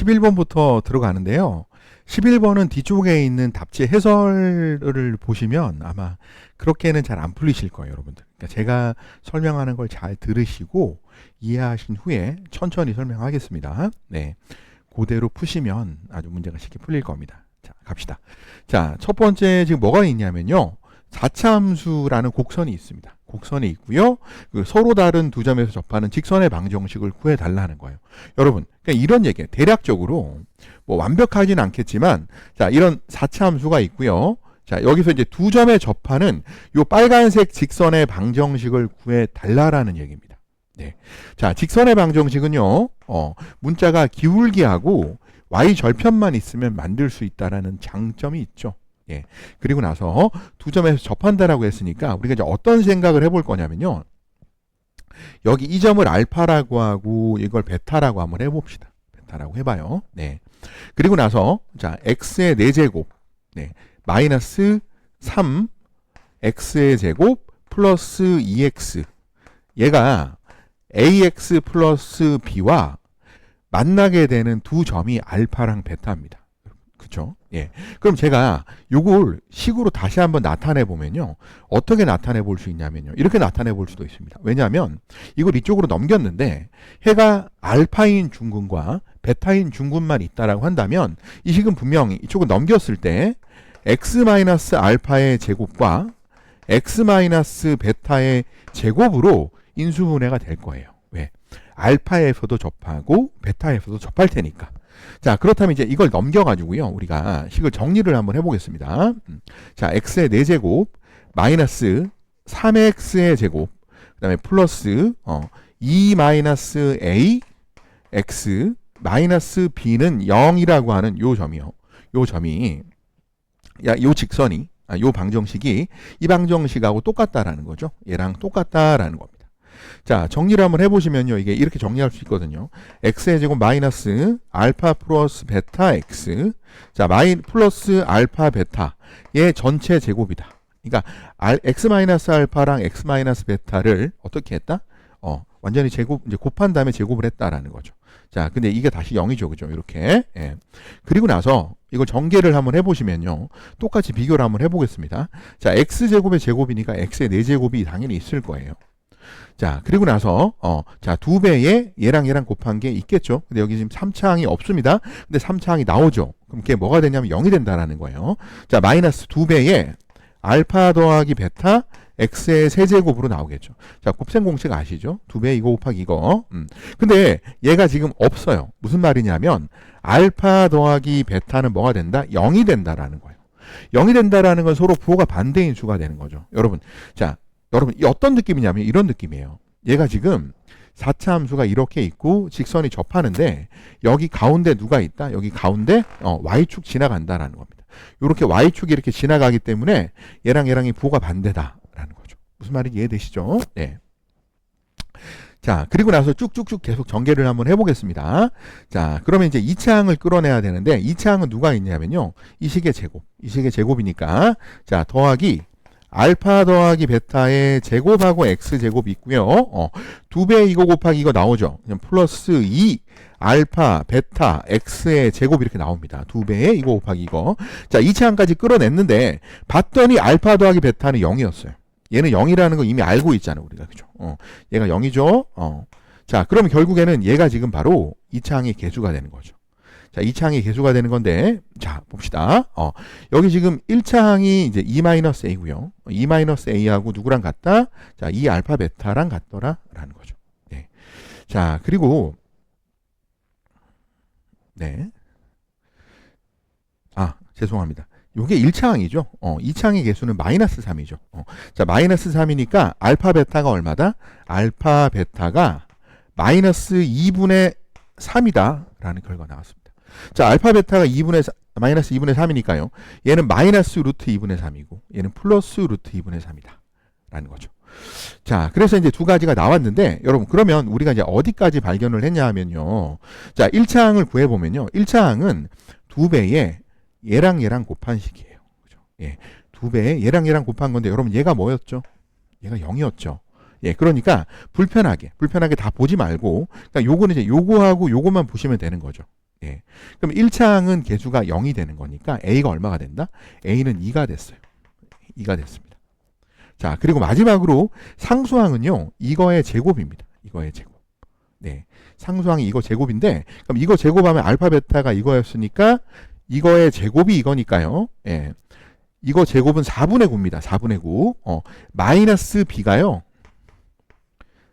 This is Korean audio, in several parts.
11번부터 들어가는데요. 11번은 뒤쪽에 있는 답지 해설을 보시면 아마 그렇게는 잘 안 풀리실 거예요, 여러분들. 그러니까 제가 설명하는 걸 잘 들으시고 이해하신 후에 천천히 설명하겠습니다. 네. 그대로 푸시면 아주 문제가 쉽게 풀릴 겁니다. 자, 갑시다. 자, 첫 번째 지금 뭐가 있냐면요. 4차 함수라는 곡선이 있습니다. 곡선이 있고요. 그 서로 다른 두 점에서 접하는 직선의 방정식을 구해달라는 거예요. 여러분, 그러니까 이런 얘기예요. 대략적으로 뭐 완벽하지는 않겠지만, 자, 이런 4차 함수가 있고요. 자, 여기서 이제 두 점에 접하는 요 빨간색 직선의 방정식을 구해달라라는 얘기입니다. 네. 자, 직선의 방정식은요, 문자가 기울기하고 y 절편만 있으면 만들 수 있다라는 장점이 있죠. 예. 그리고 나서 두 점에서 접한다라고 했으니까 우리가 이제 어떤 생각을 해볼 거냐면요. 여기 이 점을 알파라고 하고 이걸 베타라고 한번 해봅시다. 베타라고 해봐요. 네. 그리고 나서 자, x의 4제곱, 네. 마이너스 3 x의 제곱 플러스 2x 얘가 ax 플러스 b와 만나게 되는 두 점이 알파랑 베타입니다. 그쵸? 예. 그럼 제가 요걸 식으로 다시 한번 나타내 보면요. 어떻게 나타내 볼 수 있냐면요. 이렇게 나타내 볼 수도 있습니다. 왜냐하면 이걸 이쪽으로 넘겼는데 해가 알파인 중근과 베타인 중근만 있다라고 한다면 이 식은 분명히 이쪽을 넘겼을 때 x-알파의 제곱과 x-베타의 제곱으로 인수분해가 될 거예요. 왜? 알파에서도 접하고 베타에서도 접할 테니까. 자, 그렇다면 이제 이걸 넘겨가지고요. 우리가 식을 정리를 한번 해보겠습니다. 자, x의 4제곱, 마이너스 3x의 제곱, 그 다음에 플러스 2-a, x, 마이너스 b는 0이라고 하는 요 점이요. 요 점이, 요 직선이, 요 방정식이 이 방정식하고 똑같다라는 거죠. 얘랑 똑같다라는 겁니다. 자, 정리를 한번 해보시면요. 이게 이렇게 정리할 수 있거든요. x의 제곱 마이너스 알파 플러스 베타 x. 자, 플러스 알파 베타의 전체 제곱이다. 그러니까 x 마이너스 알파랑 x 마이너스 베타를 어떻게 했다? 완전히 제곱, 이제 곱한 다음에 제곱을 했다라는 거죠. 자, 근데 이게 다시 0이죠. 그죠? 이렇게. 예. 그리고 나서 이걸 전개를 한번 해보시면요. 똑같이 비교를 한번 해보겠습니다. 자, x제곱의 제곱이니까 x의 4제곱이 당연히 있을 거예요. 자, 그리고 나서 자, 2배에 얘랑 곱한 게 있겠죠. 근데 여기 지금 3차항이 없습니다. 근데 3차항이 나오죠. 그럼 그게 뭐가 되냐면 0이 된다라는 거예요. 자, 마이너스 2배에 알파 더하기 베타 x의 세제곱으로 나오겠죠. 자, 곱셈 공식 아시죠? 2배 이거 곱하기 이거. 근데 얘가 지금 없어요. 무슨 말이냐면 알파 더하기 베타는 뭐가 된다? 0이 된다라는 거예요. 0이 된다라는 건 서로 부호가 반대인 수가 되는 거죠. 여러분, 자, 여러분, 이 어떤 느낌이냐면 이런 느낌이에요. 얘가 지금 4차 함수가 이렇게 있고 직선이 접하는데 여기 가운데 누가 있다? 여기 가운데 y축 지나간다라는 겁니다. 이렇게 y축이 이렇게 지나가기 때문에 얘랑이 부호가 반대다라는 거죠. 무슨 말인지 이해되시죠? 네. 자, 그리고 나서 쭉쭉쭉 계속 전개를 한번 해보겠습니다. 자, 그러면 이제 2차항을 끌어내야 되는데 2차항은 누가 있냐면요. 이 식의 제곱. 이 식의 제곱이니까 자, 더하기 알파 더하기 베타의 제곱하고 x제곱이 있고요. 2배 이거 곱하기 이거 나오죠. 그냥 플러스 2 알파 베타 x의 제곱 이렇게 나옵니다. 2배에 이거 곱하기 이거. 자, 2차항까지 끌어냈는데 봤더니 알파 더하기 베타는 0이었어요. 얘는 0이라는 거 이미 알고 있잖아요. 우리가. 그죠? 얘가 0이죠. 자, 그러면 결국에는 얘가 지금 바로 2차항의 개수가 되는 거죠. 자, 2차항이 개수가 되는 건데, 자, 봅시다. 여기 지금 1차항이 이제 2-a고요. 2-a하고 누구랑 같다? 자, 2알파 베타랑 같더라. 라는 거죠. 네. 자, 그리고, 네. 죄송합니다. 요게 1차항이죠. 2차항의 개수는 마이너스 3이죠. 자, 마이너스 3이니까 알파 베타가 얼마다? 알파 베타가 마이너스 2분의 3이다. 라는 결과가 나왔습니다. 자, 알파 베타가 마이너스 2분의 3이니까요. 얘는 마이너스 루트 2분의 3이고 얘는 플러스 루트 2분의 3이다. 라는 거죠. 자, 그래서 이제 두 가지가 나왔는데 여러분 그러면 우리가 이제 어디까지 발견을 했냐 하면요. 자, 1차항을 구해보면요. 1차항은 2배에 얘랑 곱한 식이에요. 그죠? 예. 2배에 얘랑 곱한 건데 여러분 얘가 뭐였죠? 얘가 0이었죠. 예, 그러니까 불편하게 다 보지 말고, 그러니까 요거는 이제 요거하고 요거만 보시면 되는 거죠. 예. 그럼 1차항은 개수가 0이 되는 거니까 A가 얼마가 된다? A는 2가 됐어요. 2가 됐습니다. 자, 그리고 마지막으로 상수항은요, 이거의 제곱입니다. 이거의 제곱. 네. 상수항이 이거 제곱인데, 그럼 이거 제곱하면 알파, 베타가 이거였으니까, 이거의 제곱이 이거니까요. 예. 이거 제곱은 4분의 9입니다. 4분의 9. 마이너스 B가요,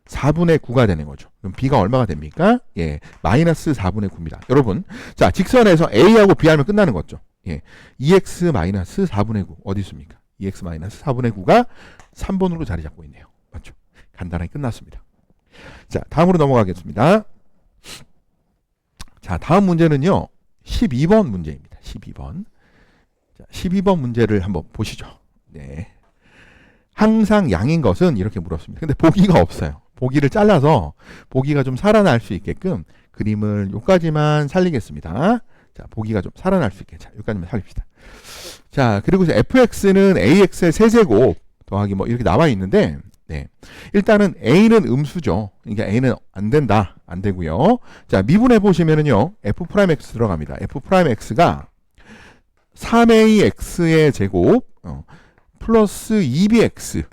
4분의 9가 되는 거죠. 그럼 B가 얼마가 됩니까? 예. 마이너스 4분의 9입니다. 여러분. 자, 직선에서 A하고 B 하면 끝나는 거죠. 예. 2x 마이너스 4분의 9. 어디 있습니까? 2x 마이너스 4분의 9가 3번으로 자리 잡고 있네요. 맞죠? 간단하게 끝났습니다. 자, 다음으로 넘어가겠습니다. 자, 다음 문제는요, 12번 문제입니다. 12번. 자, 12번 문제를 한번 보시죠. 네. 항상 양인 것은 이렇게 물었습니다. 근데 보기가 없어요. 보기를 잘라서 보기가 좀 살아날 수 있게끔 그림을 여기까지만 살리겠습니다. 자, 보기가 좀 살아날 수 있게. 자, 여기까지만 살립시다. 자, 그리고 이제 fx는 ax의 세제곱 더하기 뭐 이렇게 나와 있는데, 네. 일단은 a는 음수죠. 그러니까 a는 안 된다. 안 되고요. 자, 미분해 보시면은요, f'x 들어갑니다. f'x가 3ax의 제곱 플러스 2bx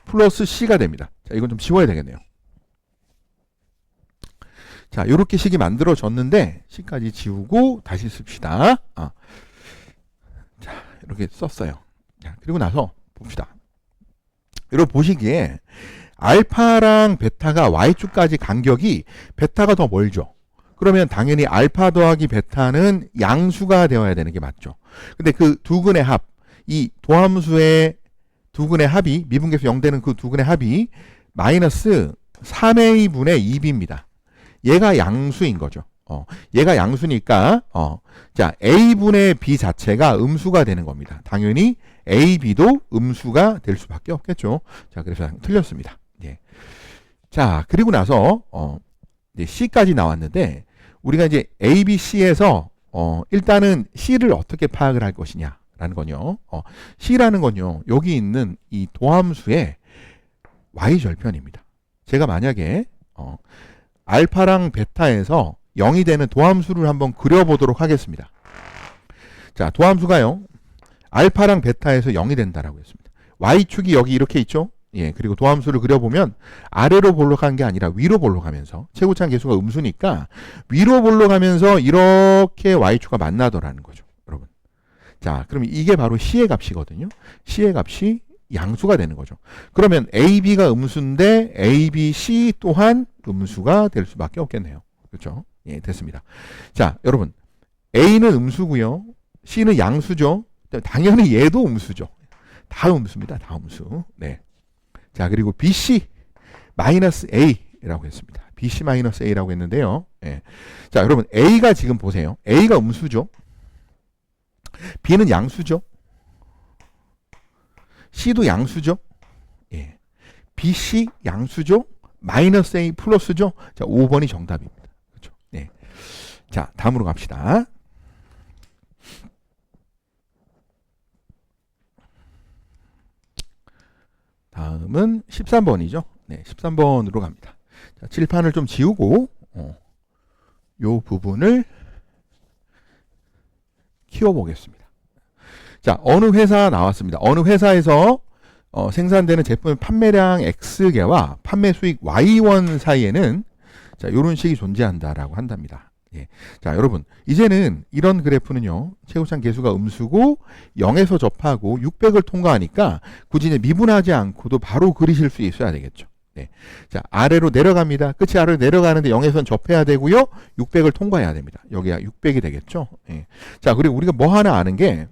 플러스 c가 됩니다. 자, 이건 좀 지워야 되겠네요. 자, 이렇게 식이 만들어졌는데 c까지 지우고 다시 씁시다. 자, 이렇게 썼어요. 자, 그리고 나서 봅시다. 여러분 보시기에 알파랑 베타가 y축까지 간격이 베타가 더 멀죠. 그러면 당연히 알파 더하기 베타는 양수가 되어야 되는 게 맞죠. 근데 그 두 근의 합, 이 도함수의 두 근의 합이, 미분계수 0되는 그 두 근의 합이 마이너스 3a분의 2b입니다. 얘가 양수인 거죠. 얘가 양수니까, 자, a분의 b 자체가 음수가 되는 겁니다. 당연히 ab도 음수가 될 수밖에 없겠죠. 자, 그래서 틀렸습니다. 예. 자, 그리고 나서, 이제 c까지 나왔는데, 우리가 이제 a, b, c에서, 일단은 c를 어떻게 파악을 할 것이냐라는 건요. c라는 건요, 여기 있는 이 도함수의 y절편입니다. 제가 만약에, 알파랑 베타에서 0이 되는 도함수를 한번 그려보도록 하겠습니다. 자, 도함수가요, 알파랑 베타에서 0이 된다라고 했습니다. y축이 여기 이렇게 있죠? 예, 그리고 도함수를 그려보면 아래로 볼록한 게 아니라 위로 볼록하면서, 최고차항 계수가 음수니까 위로 볼록하면서 이렇게 y축과 만나더라는 거죠, 여러분. 자, 그럼 이게 바로 c의 값이거든요. c의 값이 양수가 되는 거죠. 그러면 ab가 음수인데 abc 또한 음수가 될 수밖에 없겠네요. 그렇죠? 예, 됐습니다. 자, 여러분, a는 음수고요, c는 양수죠. 당연히 얘도 음수죠. 다 음수입니다. 다 음수. 네. 자, 그리고 BC 마이너스 A라고 했습니다. BC 마이너스 A라고 했는데요. 예. 자, 여러분, A가 지금 보세요. A가 음수죠. B는 양수죠. C도 양수죠. 예. BC 양수죠. 마이너스 A 플러스죠. 자, 5번이 정답입니다. 그렇죠? 예. 자, 다음으로 갑시다. 다음은 13번이죠. 네, 13번으로 갑니다. 자, 칠판을 좀 지우고 요 부분을 키워보겠습니다. 자, 어느 회사 나왔습니다. 어느 회사에서 생산되는 제품의 판매량 X개와 판매 수익 Y1 사이에는 자, 요런 식이 존재한다라고 한답니다. 예. 자, 여러분, 이제는 이런 그래프는요, 최고차항 계수가 음수고 0에서 접하고 600을 통과하니까 굳이 이제 미분하지 않고도 바로 그리실 수 있어야 되겠죠. 네. 자, 아래로 내려갑니다. 끝이 아래로 내려가는데 0에선 접해야 되고요, 600을 통과해야 됩니다. 여기가 600이 되겠죠. 예. 자, 그리고 우리가 뭐 하나 아는 게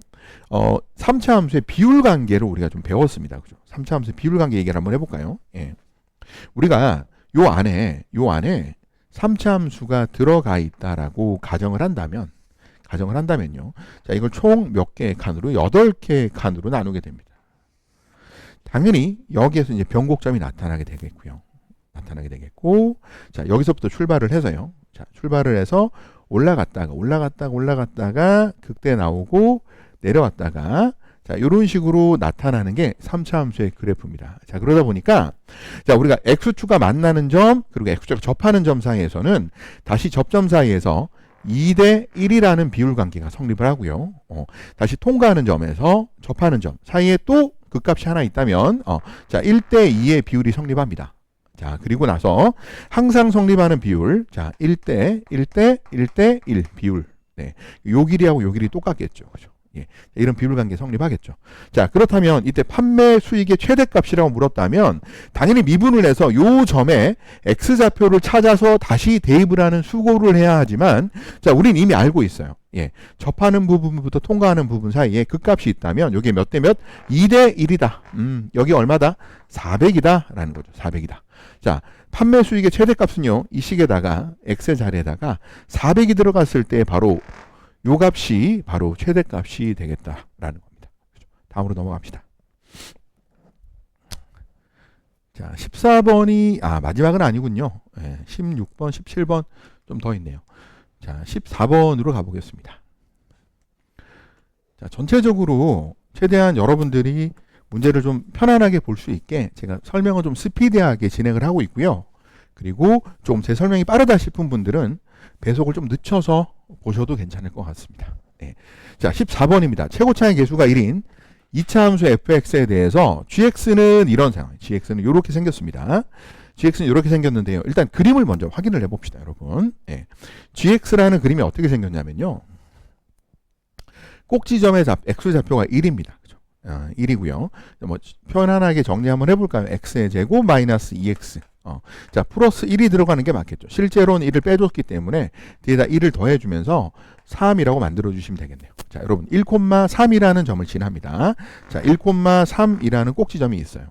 3차 함수의 비율 관계를 우리가 좀 배웠습니다. 그죠? 3차 함수의 비율 관계 얘기를 한번 해볼까요? 예. 우리가 요 안에 3차 함수가 들어가 있다라고 가정을 한다면요. 자, 이걸 총 몇 개의 칸으로? 8개의 칸으로 나누게 됩니다. 당연히 여기에서 이제 변곡점이 나타나게 되겠고요. 자, 여기서부터 출발을 해서요. 자, 출발을 해서 올라갔다가 극대 나오고 내려왔다가, 자, 이런 식으로 나타나는 게 3차 함수의 그래프입니다. 자, 그러다 보니까, 자, 우리가 x축과 만나는 점, 그리고 x축과 접하는 점 사이에서는 다시 접점 사이에서 2대 1이라는 비율 관계가 성립을 하고요. 다시 통과하는 점에서 접하는 점 사이에 또 극값이 하나 있다면 자 1대 2의 비율이 성립합니다. 자 그리고 나서 항상 성립하는 비율 자 1대 1대 1대 1 비율 네. 요 길이하고 요 길이 똑같겠죠. 그죠? 예. 이런 비율 관계 성립하겠죠. 자, 그렇다면 이때 판매 수익의 최대값이라고 물었다면 당연히 미분을 해서 요 점에 X좌표를 찾아서 다시 대입을 하는 수고를 해야 하지만 자, 우린 이미 알고 있어요. 예. 접하는 부분부터 통과하는 부분 사이에 극값이 있다면 여기 몇 대 몇? 2대 1이다. 여기 얼마다? 400이다. 라는 거죠. 400이다. 자, 판매 수익의 최대값은요. 이 식에다가 X의 자리에다가 400이 들어갔을 때 바로 요 값이 바로 최대값이 되겠다라는 겁니다. 다음으로 넘어갑시다. 자, 14번이 마지막은 아니군요. 16번, 17번 좀 더 있네요. 자, 14번으로 가보겠습니다. 자, 전체적으로 최대한 여러분들이 문제를 좀 편안하게 볼 수 있게 제가 설명을 좀 스피디하게 진행을 하고 있고요. 그리고 좀 제 설명이 빠르다 싶은 분들은 배속을 좀 늦춰서 보셔도 괜찮을 것 같습니다. 네. 자, 14번입니다. 최고차의 계수가 1인 2차 함수 fx에 대해서 gx는 이런 상황, gx는 이렇게 생겼습니다. gx는 이렇게 생겼는데요. 일단 그림을 먼저 확인을 해봅시다, 여러분. 네. gx라는 그림이 어떻게 생겼냐면요. 꼭지점의 x좌표가 1입니다. 1이고요. 뭐 편안하게 정리 한번 해볼까요? x의 제곱 마이너스 2x. 자, 플러스 1이 들어가는 게 맞겠죠. 실제로는 1을 빼줬기 때문에 뒤에다 1을 더해주면서 3이라고 만들어주시면 되겠네요. 자, 여러분 1,3이라는 점을 지납니다. 자, 1,3이라는 꼭지점이 있어요.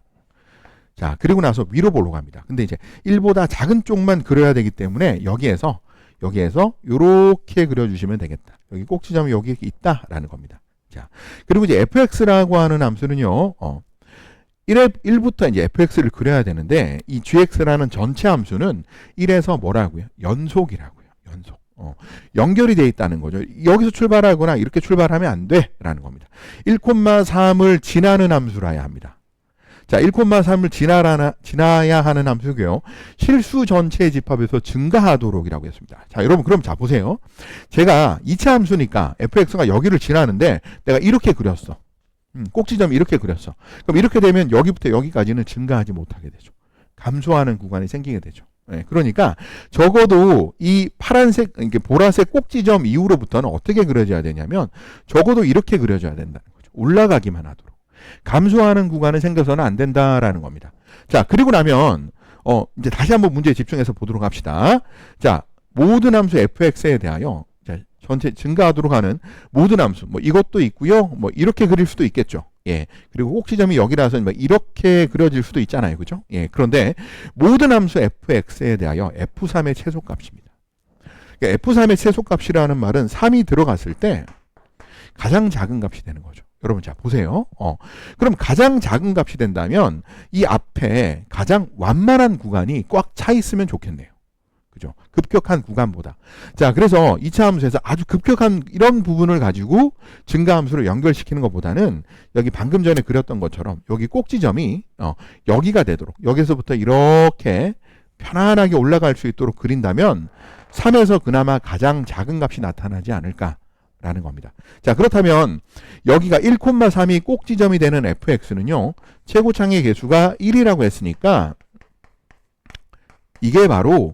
자, 그리고 나서 위로 보러 갑니다. 근데 이제 1보다 작은 쪽만 그려야 되기 때문에 여기에서 이렇게 그려주시면 되겠다. 여기 꼭지점이 여기 있다라는 겁니다. 자, 그리고 이제 fx라고 하는 함수는요. 1부터 이제 fx를 그려야 되는데 이 gx라는 전체 함수는 1에서 뭐라고요? 연속이라고요. 연속. 연결이 되어 있다는 거죠. 여기서 출발하거나 이렇게 출발하면 안 돼라는 겁니다. 1,3을 지나는 함수라야 합니다. 자, 1,3을 지나야 하는 함수고요. 실수 전체의 집합에서 증가하도록이라고 했습니다. 자, 여러분 그럼 자 보세요. 제가 2차 함수니까 fx가 여기를 지나는데 내가 이렇게 그렸어. 꼭지점이 이렇게 그렸어. 그럼 이렇게 되면 여기부터 여기까지는 증가하지 못하게 되죠. 감소하는 구간이 생기게 되죠. 네, 그러니까 적어도 이 파란색, 이렇게 보라색 꼭지점 이후로부터는 어떻게 그려져야 되냐면 적어도 이렇게 그려져야 된다는 거죠. 올라가기만 하도록. 감소하는 구간은 생겨서는 안 된다라는 겁니다. 자, 그리고 나면 이제 다시 한번 문제에 집중해서 보도록 합시다. 자, 모든 함수 fx에 대하여 전체 증가하도록 하는 모든 함수, 뭐 이것도 있고요. 뭐 이렇게 그릴 수도 있겠죠. 예. 그리고 꼭지점이 여기라서 뭐 이렇게 그려질 수도 있잖아요. 그죠? 예. 그런데 모든 함수 fx에 대하여 f3의 최소값입니다. 그러니까 f3의 최소값이라는 말은 3이 들어갔을 때 가장 작은 값이 되는 거죠. 여러분 자 보세요. 그럼 가장 작은 값이 된다면 이 앞에 가장 완만한 구간이 꽉 차 있으면 좋겠네요. 그죠? 급격한 구간보다. 자, 그래서 2차 함수에서 아주 급격한 이런 부분을 가지고 증가 함수를 연결시키는 것보다는 여기 방금 전에 그렸던 것처럼 여기 꼭지점이 여기가 되도록 여기서부터 이렇게 편안하게 올라갈 수 있도록 그린다면 3에서 그나마 가장 작은 값이 나타나지 않을까라는 겁니다. 자, 그렇다면 여기가 1,3이 꼭지점이 되는 fx는요. 최고창의 계수가 1이라고 했으니까 이게 바로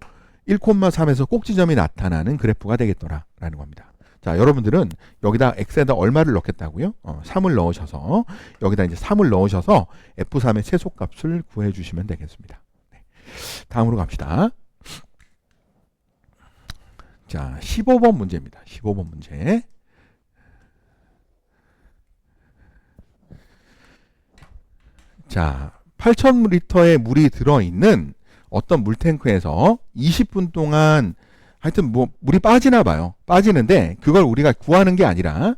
1,3에서 꼭지점이 나타나는 그래프가 되겠더라라는 겁니다. 자, 여러분들은 여기다 x에다 얼마를 넣겠다고요? 3을 넣으셔서 여기다 이제 3을 넣으셔서 f3의 최소값을 구해 주시면 되겠습니다. 네. 다음으로 갑시다. 자, 15번 문제입니다. 15번 문제. 자, 8,000리터의 물이 들어있는 어떤 물탱크에서 20분 동안 하여튼 뭐 물이 빠지나 봐요. 빠지는데 그걸 우리가 구하는 게 아니라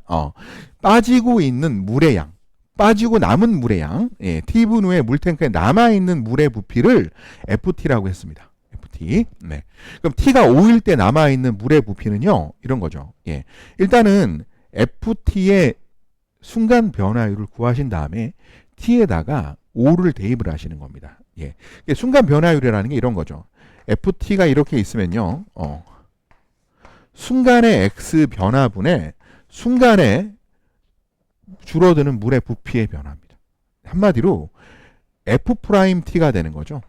빠지고 있는 물의 양, 빠지고 남은 물의 양, 예, T분 후에 물탱크에 남아있는 물의 부피를 FT라고 했습니다. FT. 네. 그럼 T가 5일 때 남아있는 물의 부피는요. 이런 거죠. 예. 일단은 FT의 순간 변화율을 구하신 다음에 T에다가 5를 대입을 하시는 겁니다. 예. 순간 변화율이라는 게 이런 거죠. FT가 이렇게 있으면요. 순간의 x 변화분의 순간에 줄어드는 물의 부피의 변화입니다. 한마디로 F'T가 되는 거죠.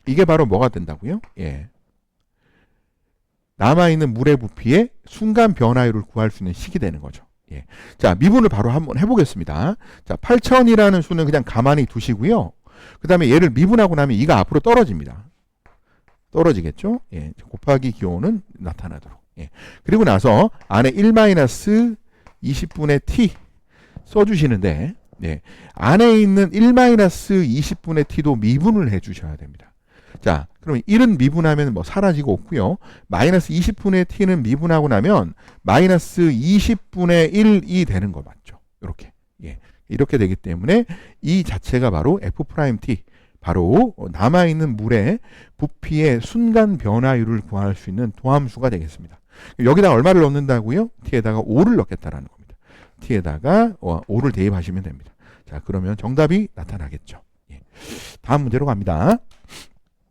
이게 바로 뭐가 된다고요? 예. 남아있는 물의 부피의 순간 변화율을 구할 수 있는 식이 되는 거죠. 예. 자, 미분을 바로 한번 해보겠습니다. 자, 8000이라는 수는 그냥 가만히 두시고요. 그 다음에 얘를 미분하고 나면 2가 앞으로 떨어집니다. 떨어지겠죠? 예. 곱하기 기호는 나타나도록. 예. 그리고 나서 안에 1-20분의 t 써주시는데, 예. 안에 있는 1-20분의 t도 미분을 해주셔야 됩니다. 자, 그럼 1은 미분하면 뭐 사라지고 없고요. 마이너스 20분의 t는 미분하고 나면 마이너스 20분의 1이 되는 거 맞죠? 이렇게. 예. 이렇게 되기 때문에 이 자체가 바로 F'T, 바로 남아있는 물의 부피의 순간 변화율을 구할 수 있는 도함수가 되겠습니다. 여기다 얼마를 넣는다고요? t에다가 5를 넣겠다라는 겁니다. t에다가 5를 대입하시면 됩니다. 자, 그러면 정답이 나타나겠죠. 예. 다음 문제로 갑니다.